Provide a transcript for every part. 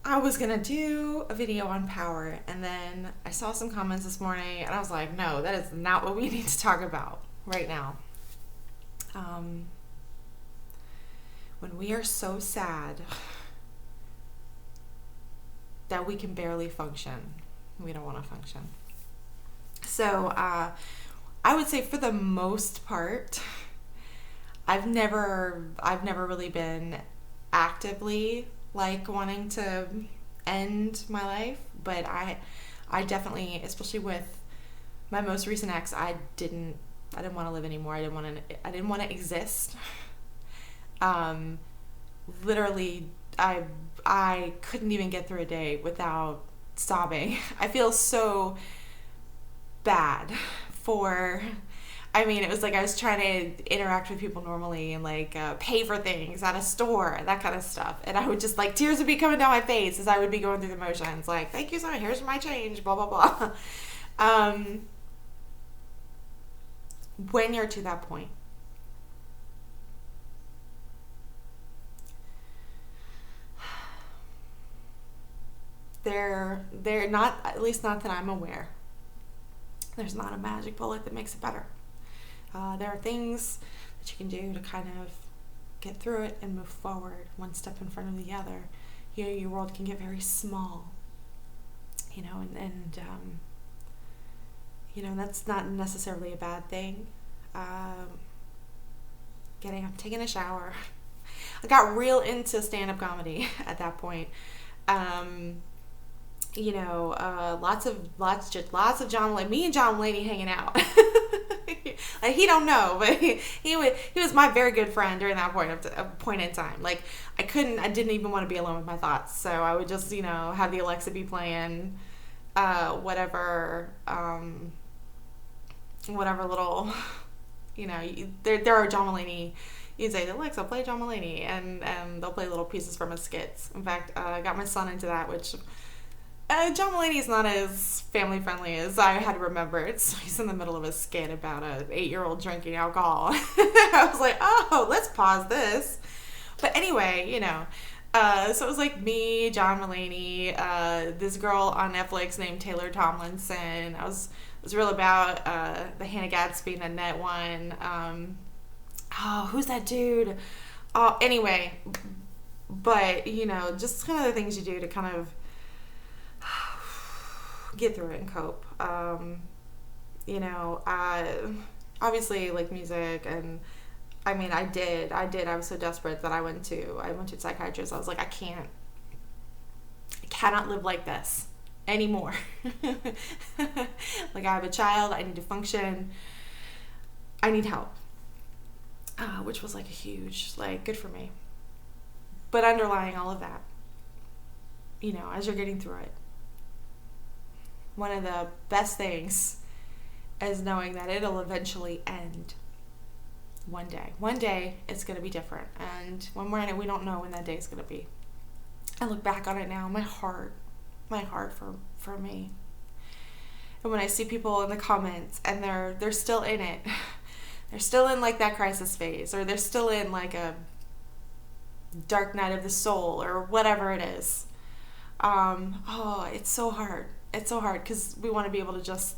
I was going to do a video on power, and then I saw some comments this morning, and I was like, no, that is not what we need to talk about right now. When we are so sad that we can barely function, we don't want to function. So I would say for the most part, I've never really been actively like wanting to end my life, but I definitely, especially with my most recent ex, I didn't want to live anymore. I didn't want to exist. Literally, I couldn't even get through a day without sobbing. I feel so bad for, I mean, it was like I was trying to interact with people normally and like pay for things at a store, that kind of stuff. And I would just like, tears would be coming down my face as I would be going through the motions. Like, thank you so much, here's my change, blah, blah, blah. When you're to that point, they're not, at least not that I'm aware. There's not a magic bullet that makes it better. There are things that you can do to kind of get through it and move forward one step in front of the other. You know, your world can get very small, you know, and you know, that's not necessarily a bad thing. Getting up, taking a shower. I got real into stand-up comedy at that point. You know, lots of John Mulaney. Me and John Mulaney hanging out. Like, he don't know, but he was my very good friend during that point in time. Like, I didn't even want to be alone with my thoughts, so I would just, you know, have the Alexa be playing whatever little, you know, there are John Mulaney. You'd say, Alexa, play John Mulaney, and they'll play little pieces from his skits. In fact, I got my son into that, which John Mulaney is not as family friendly as I had remembered. He's in the middle of a skit about an 8-year-old drinking alcohol. I was like, oh, let's pause this. But anyway, you know, so it was like me, John Mulaney, this girl on Netflix named Taylor Tomlinson. I was real about the Hannah Gadsby and Annette one. Who's that dude? Anyway, but, you know, just kind of the things you do to kind of get through it and cope. You know, obviously, like, music, and I mean, I was so desperate that I went to a psychiatrist. I was like, I cannot live like this anymore. Like, I have a child, I need to function, I need help. Which was like a huge, like, good for me. But underlying all of that, you know, as you're getting through it, one of the best things is knowing that it'll eventually end one day. One day it's going to be different. And when we're in it, we don't know when that day is going to be. I look back on it now, my heart for me. And when I see people in the comments and they're still in it, they're still in like that crisis phase, or they're still in like a dark night of the soul, or whatever it is. It's so hard. It's so hard because we want to be able to just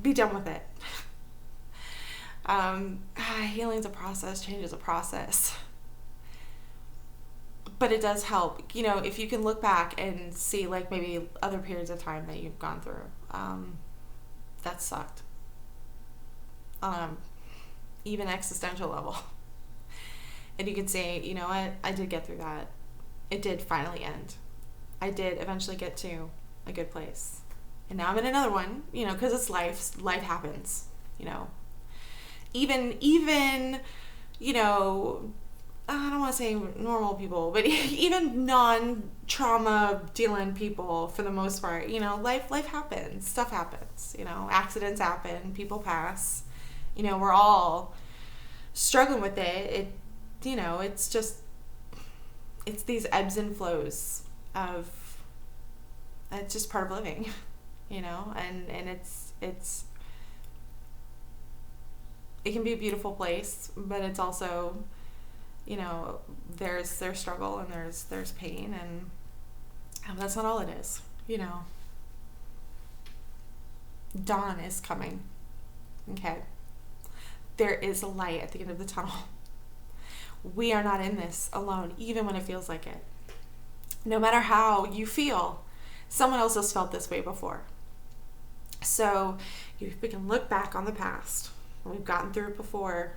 be done with it. Healing's a process, change is a process. But it does help, you know, if you can look back and see like maybe other periods of time that you've gone through. That sucked. Even existential level. And you can say, you know what, I did get through that. It did finally end. I did eventually get to a good place. And now I'm in another one, you know, because it's life happens, you know. Even, you know, I don't want to say normal people, but even non-trauma dealing people, for the most part, you know, life happens, stuff happens, you know, accidents happen, people pass, you know, we're all struggling with it. You know, it's these ebbs and flows of, it's just part of living, you know, and it can be a beautiful place, but it's also, you know, there's struggle and there's pain, and That's not all it is. Dawn is coming. Okay. There is a light at the end of the tunnel. We are not in this alone, even when it feels like it. No matter how you feel, someone else has felt this way before. So if we can look back on the past, we've gotten through it before,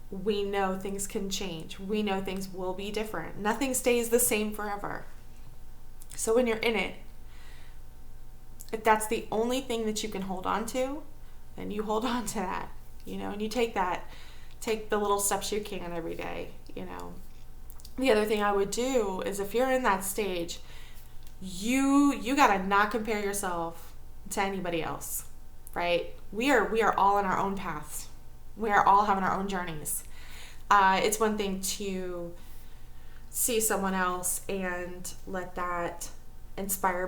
we know things can change. We know things will be different. Nothing stays the same forever. So when you're in it, if that's the only thing that you can hold on to, then you hold on to that, and you take the little steps you can every day, The other thing I would do is, if you're in that stage, you gotta not compare yourself to anybody else, right? We are all on our own paths. We are all having our own journeys. It's one thing to see someone else and let that inspire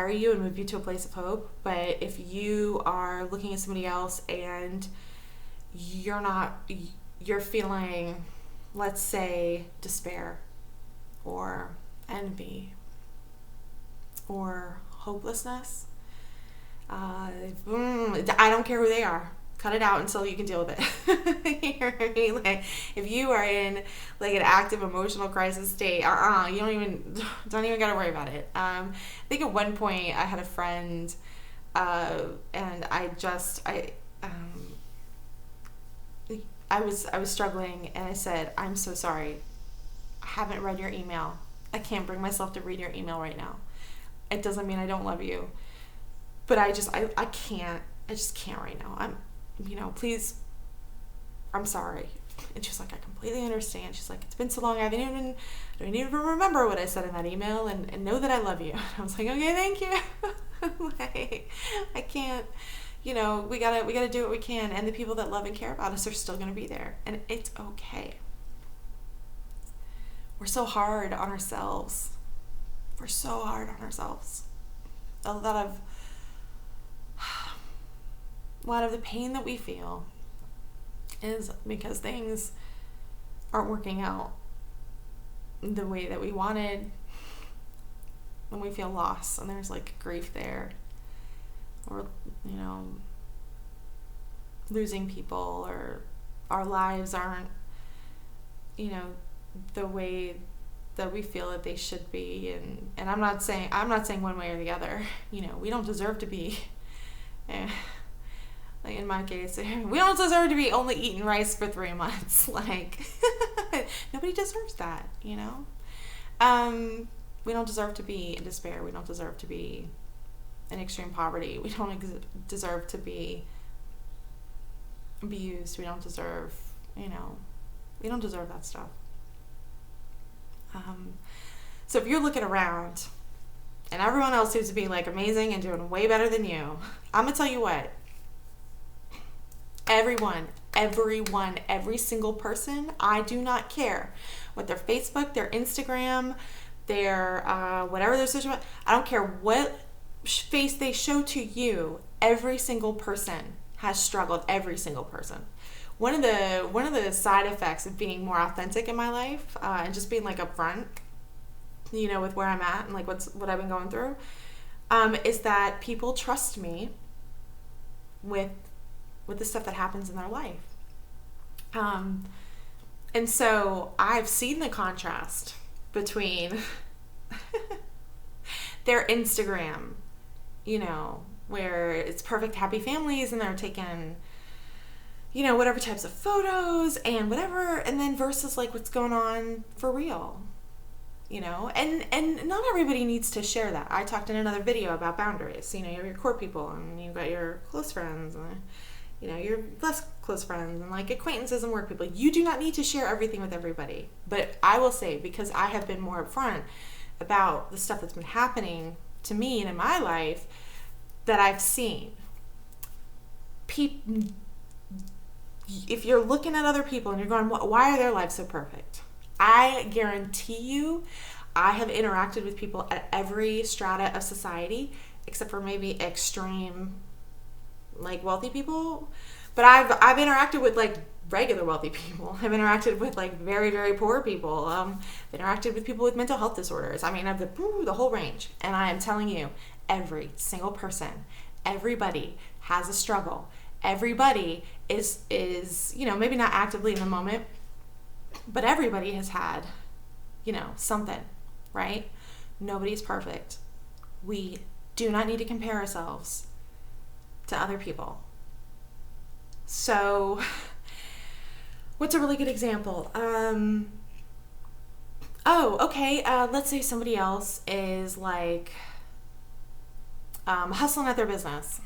you and move you to a place of hope. But if you are looking at somebody else and you're feeling, let's say, despair or envy or hopelessness, I don't care who they are. Cut it out until you can deal with it. You know what I mean? Like, if you are in like an active emotional crisis state, you don't even gotta worry about it. I think at one point I had a friend, and I was struggling, and I said, "I'm so sorry. I haven't read your email. I can't bring myself to read your email right now. It doesn't mean I don't love you, but I just can't right now. Please, I'm sorry." And she's like, "I completely understand." She's like, "It's been so long, I don't even remember what I said in that email, and know that I love you." I was like, "Okay, thank you." Like, I can't, we gotta do what we can, and the people that love and care about us are still gonna be there, and it's okay. We're so hard on ourselves. A lot of the pain that we feel is because things aren't working out the way that we wanted, and we feel lost, and there's like grief there, or losing people, or our lives aren't the way that we feel that they should be, and I'm not saying one way or the other. We don't deserve to be like in my case, we don't deserve to be only eating rice for 3 months. Like, nobody deserves that, We don't deserve to be in despair. We don't deserve to be in extreme poverty. We don't deserve to be abused. We don't deserve, we don't deserve that stuff. So if you're looking around and everyone else seems to be like amazing and doing way better than you, I'm gonna tell you what. Everyone, every single person, I do not care what their Facebook, their Instagram, their whatever their social media, I don't care what face they show to you, every single person has struggled, every single person. One of the side effects of being more authentic in my life, and just being like upfront, with where I'm at and like what I've been going through, is that people trust me with the stuff that happens in their life. And so I've seen the contrast between their Instagram, where it's perfect happy families and they're taking, whatever types of photos and whatever, and then versus like what's going on for real, and not everybody needs to share that. I talked in another video about boundaries. You have your core people, and you've got your close friends, and your less close friends, and like acquaintances and work people. You do not need to share everything with everybody. But I will say, because I have been more upfront about the stuff that's been happening to me and in my life that I've seen, if you're looking at other people and you're going, why are their lives so perfect? I guarantee you, I have interacted with people at every strata of society, except for maybe extreme, like wealthy people. But I've interacted with like regular wealthy people. I've interacted with like very, very poor people. I've interacted with people with mental health disorders. I mean, I've the whole range. And I am telling you, every single person, everybody has a struggle. Everybody is maybe not actively in the moment, but everybody has had, something, right? Nobody's perfect. We do not need to compare ourselves to other people. So, what's a really good example? Let's say somebody else is like hustling at their business.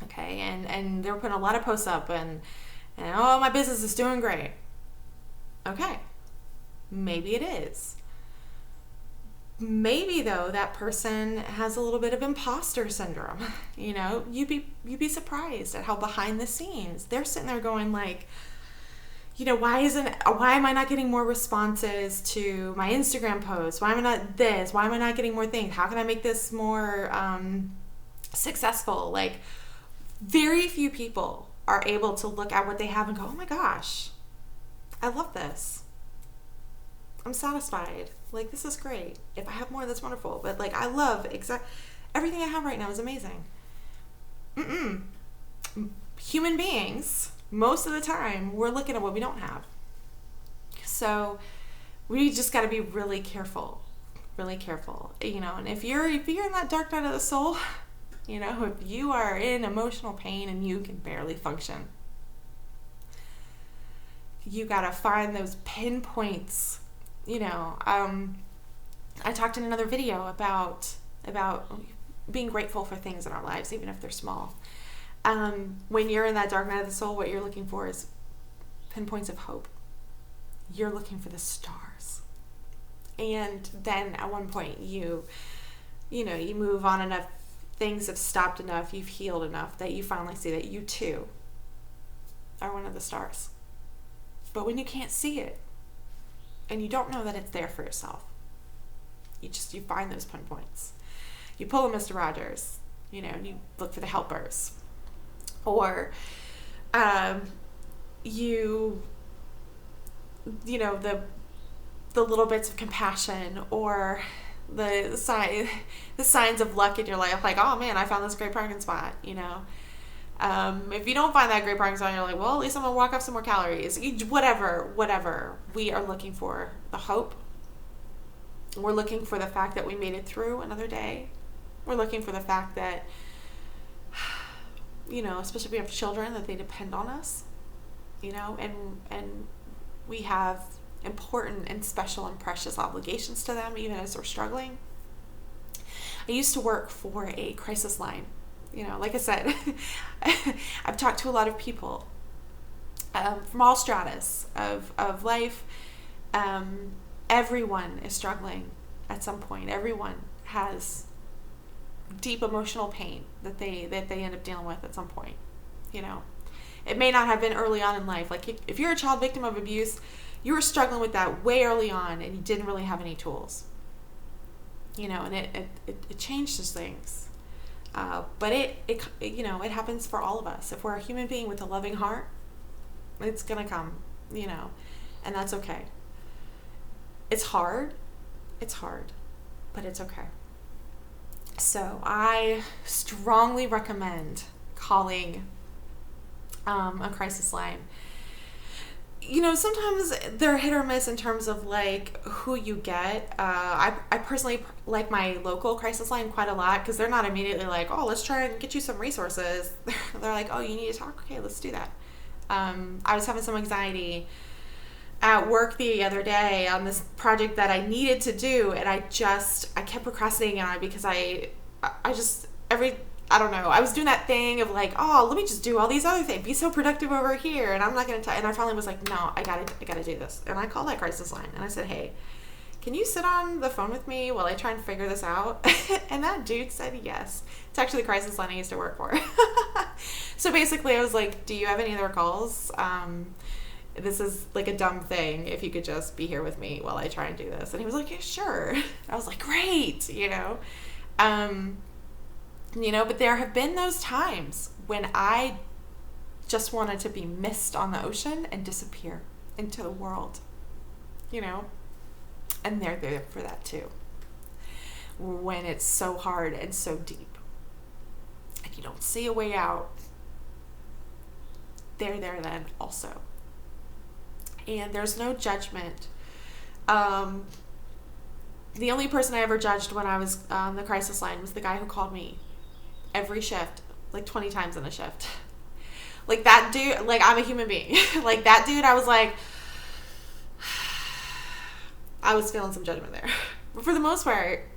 Okay, and they're putting a lot of posts up and my business is doing great. Okay, maybe it is. Maybe though that person has a little bit of imposter syndrome. You'd be surprised at how behind the scenes they're sitting there going like, why am I not getting more responses to my Instagram posts? Why am I not this? Why am I not getting more things? How can I make this more successful? Like, very few people are able to look at what they have and go, oh my gosh, I love this. I'm satisfied. Like, this is great. If I have more, that's wonderful. But like, I love everything I have right now is amazing. Human beings, most of the time, we're looking at what we don't have. So we just got to be really careful, and if you're in that dark night of the soul, if you are in emotional pain and you can barely function, you got to find those pinpoints. I talked in another video about being grateful for things in our lives, even if they're small. When you're in that dark night of the soul, what you're looking for is pinpoints of hope. You're looking for the stars. And then at one point you move on enough, things have stopped enough, you've healed enough that you finally see that you too are one of the stars. But when you can't see it and you don't know that it's there for yourself, you find those pinpoints. You pull a Mr. Rogers, and you look for the helpers. Or the little bits of compassion or the signs of luck in your life, like, oh man, I found this great parking spot. If you don't find that great parking spot, you're like, well, at least I'm gonna walk off some more calories. Whatever. We are looking for the hope. We're looking for the fact that we made it through another day. We're looking for the fact that, especially if we have children, that they depend on us, and we have important and special and precious obligations to them, even as we're struggling. I used to work for a crisis line. Like I said, I've talked to a lot of people from all stratas of life. Everyone is struggling at some point. Everyone has deep emotional pain that they end up dealing with at some point. It may not have been early on in life. Like if you're a child victim of abuse, you were struggling with that way early on and you didn't really have any tools. And it changes things. But it happens for all of us. If we're a human being with a loving heart, it's gonna come, and that's okay. It's hard, but it's okay. So I strongly recommend calling a crisis line. Sometimes they're hit or miss in terms of like who you get. I personally like my local crisis line quite a lot because they're not immediately like, oh, let's try and get you some resources. They're like, oh, you need to talk? Okay, let's do that. I was having some anxiety at work the other day on this project that I needed to do, and I kept procrastinating on it because I don't know. I was doing that thing of like, oh, let me just do all these other things. Be so productive over here, and I'm not going to. And I finally was like, no, I gotta do this. And I called that crisis line, and I said, hey, can you sit on the phone with me while I try and figure this out? And that dude said yes. It's actually the crisis line I used to work for. So basically, I was like, do you have any other calls? This is like a dumb thing. If you could just be here with me while I try and do this. And he was like, yeah, sure. I was like, great, but there have been those times when I just wanted to be mist on the ocean and disappear into the world, you know? And they're there for that too. When it's so hard and so deep and you don't see a way out, they're there then also. And there's no judgment. The only person I ever judged when I was on the crisis line was the guy who called me every shift, like 20 times in a shift. Like that dude, like I'm a human being. Like that dude, I was like, I was feeling some judgment there. But for the most part,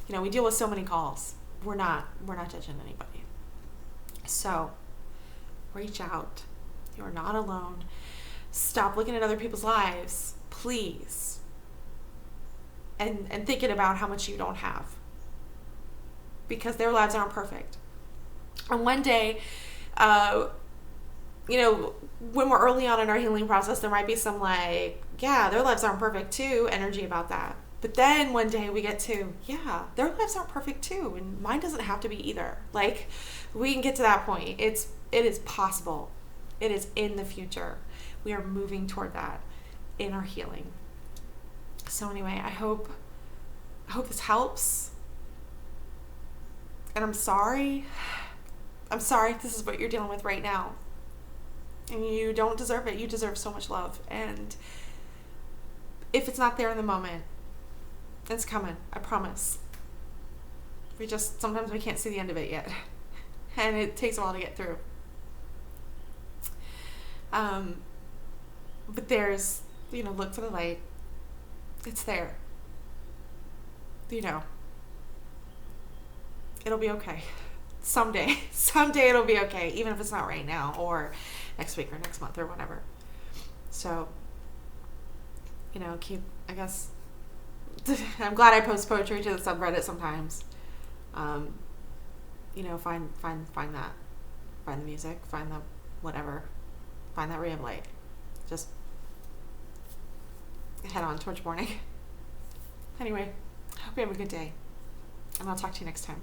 you know, we deal with so many calls. We're not judging anybody. So reach out. You are not alone. Stop looking at other people's lives, please. And thinking about how much you don't have. Because their lives aren't perfect. And one day, you know, when we're early on in our healing process, there might be some like, yeah, their lives aren't perfect too, energy about that. But then one day we get to, yeah, their lives aren't perfect too, and mine doesn't have to be either. Like, we can get to that point. It is possible. It is in the future. We are moving toward that in our healing. So anyway, I hope this helps. And I'm sorry. I'm sorry if this is what you're dealing with right now. And you don't deserve it. You deserve so much love. And if it's not there in the moment, it's coming. I promise. Sometimes we can't see the end of it yet. And it takes a while to get through. But there's, you know, look for the light. It's there. You know. It'll be okay. Someday it'll be okay, even if it's not right now or next week or next month or whatever. So, you know, I guess, I'm glad I post poetry to the subreddit sometimes. You know, find that. Find the music, find the whatever. Find that ray of light. Just head on towards morning. Anyway, I hope you have a good day. And I'll talk to you next time.